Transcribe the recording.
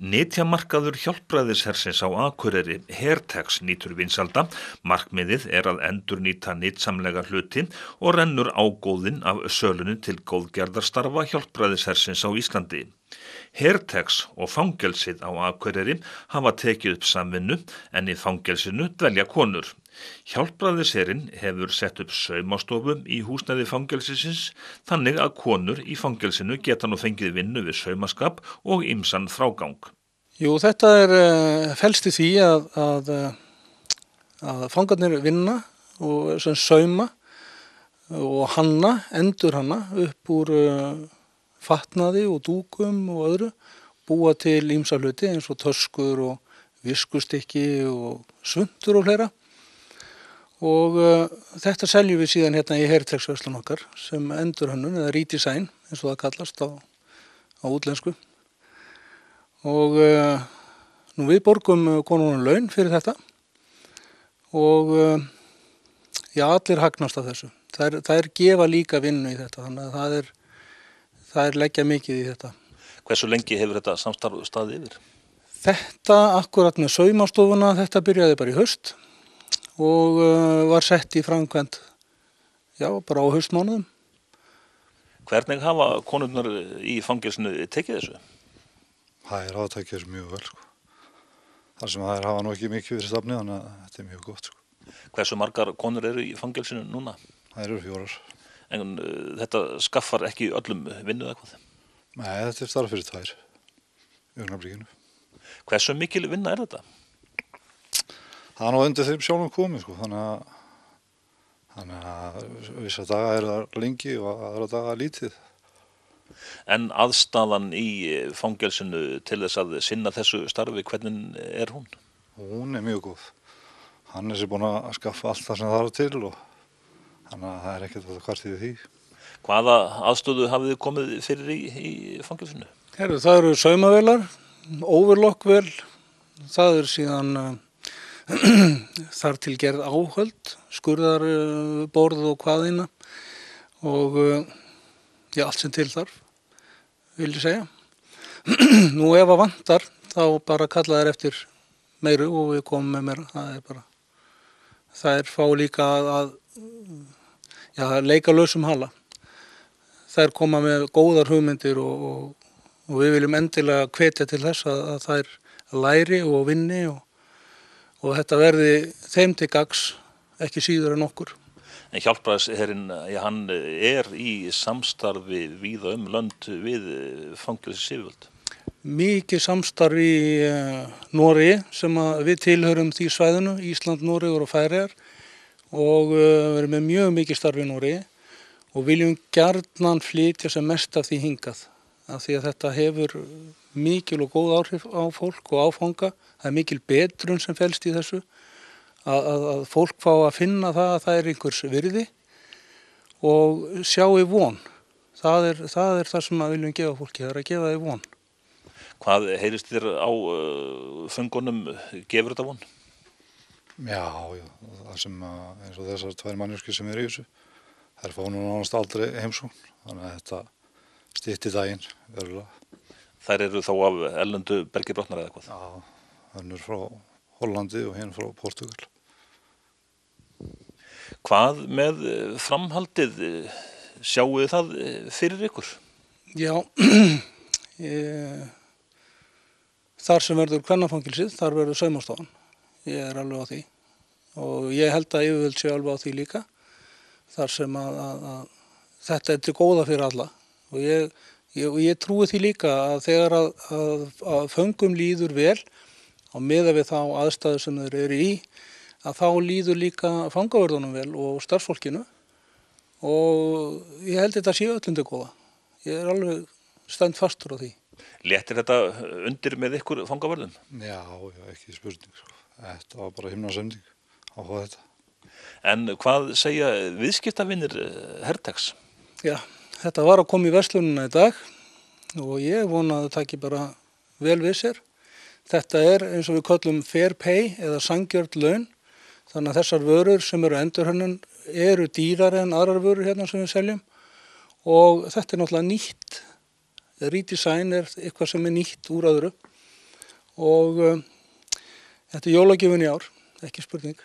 Nytjamarkaður Hjálpræðishersins á Akureyri, Hertex, nýtur vinsælda. Markmiðið er að endurnýta nytsamlega hluti og rennur ágóðinn af sölunni til góðgerðarstarfa Hjálpræðishersins á Íslandi. Hertex og fangelsið á Akureyri hafa tekið upp samvinnu en í fangelsinu dvelja konur. Hjálpræðisherinn hefur sett upp saumastofu í húsnæði fangelsisins þannig að konur í fangelsinu geta nú fengið vinnu við saumaskap og ýmsan frágang. Jú, þetta felst í því að fangarnir vinna og sauma og endur hanna upp úr fatnaði og dúkum og öðru, búa til ýmsa hluti eins og töskur og viskustykki og svuntur og fleira. Og þetta seljum við síðan hérna í Hertex-verslun okkar sem endurhönnun eða redesign eins og það kallast á útlensku. Og nú við borgum konunum laun fyrir þetta og allir hagnast af þessu. Þær gefa líka vinnu í þetta, þannig að þær leggja mikið í þetta. Hversu lengi hefur þetta samstarf staðið yfir? Þetta akkurat með saumastofuna, þetta byrjaði bara í haust og var sett í framkvæmd, bara á haustmánuðum. Hvernig hafa konurnar í fangelsinu tekið þessu? Þær hafa tekið þessu mjög vel, Þar sem þær hafa nú ekki mikið fyrir stafni, þannig að þetta er mjög gott, Hversu margar konur eru í fangelsinu núna? Þær eru 4. En þetta skaffar ekki öllum vinnu eða hvað? Nei, þetta er starf fyrir 2 í augnablikinu. Hversu mikil vinna þetta? Það er nú undir þeim sjálfum komið, Þannig að vissa daga er það lengi og aðra daga lítið. En aðstaðan í fangelsinu til þess að sinna þessu starfi, hvernig er hún? Hún er mjög góð. Hannes er búinn að skaffa allt það sem það er til og þannig að það er ekkert að kvarta yfir því. Hvaða aðstöðu hafið þið komið fyrir í fangelsinu? Það eru saumavélar, overlockvél, það er síðan þar til gerð áhöld, skurðarborð og hvaðina og allt sem til þarf, vil ég segja. Nú ef að vantar þá bara kalla þær eftir meiru og við komum með meira. Það er fá líka að leika lausum hala. Þær koma með góðar hugmyndir og við viljum endilega hvetja til þess að þær læri og vinni og þetta verði þeim til gagns, ekki síður en okkur. En Hjálpræðisherinn, hann er í samstarfi víða lönd við fangelsisyfirvöld. Mikið samstarf í Noregi sem við tilhörum því svæðinu, Ísland, Noregur og Færeyjar og við erum með mjög mikið starf í Noregi og viljum gjarnan flytja sem mest af því hingað. Af því að þetta hefur mikil og góð áhrif á fólk og áfanga. Það er mikil betrun sem felst í þessu að fólk fá að finna að það er einhvers virði og sjái von. Það er það sem við viljum gefa fólki, það er að gefa því von. Hvað heyrist þér á föngunum, gefur þetta von? Já, það sem eins og þessar 2 manneskjur sem eru í þessu, þær fá nú nánast aldrei heimsókn, þannig að þetta stytti daginn verulega. Þær eru þá af erlendu bergi brotnar eða hvað? Já, önnur frá Hollandi og hinn frá Portúgal. Hvað með framhaldið, sjáu þið það fyrir ykkur? Já, þar sem verður kvennafangelsið, þar verður saumastofan. Ég er alveg á því og ég held að yfirvöld sé alveg á því líka. Þar sem að þetta er til góða fyrir alla og ég trúi því líka að þegar að föngum líður vel á miðað við þá aðstæður sem þeir eru í, að þá líður líka fangavörðunum vel og starfsfólkinu og ég held þetta sé öllum til góða. Ég er alveg stend fastur á því. Léttir þetta undir með ykkur fangavörðum? Já, ekki spurning. Þetta var bara himnasending á þetta. En hvað segja viðskiptavinir Hertex? Já, þetta var að koma í verslunina í dag og ég vona að það taki bara vel við sér. Þetta er eins og við köllum fair pay eða sanngjörn laun. Þannig að þessar vörur sem eru endurhönnun eru dýrari en aðrar vörur hérna sem við seljum og þetta er náttúrulega nýtt. Redesign er eitthvað sem er nýtt úr öðru og þetta er jólagjöfin í ár, ekki spurning.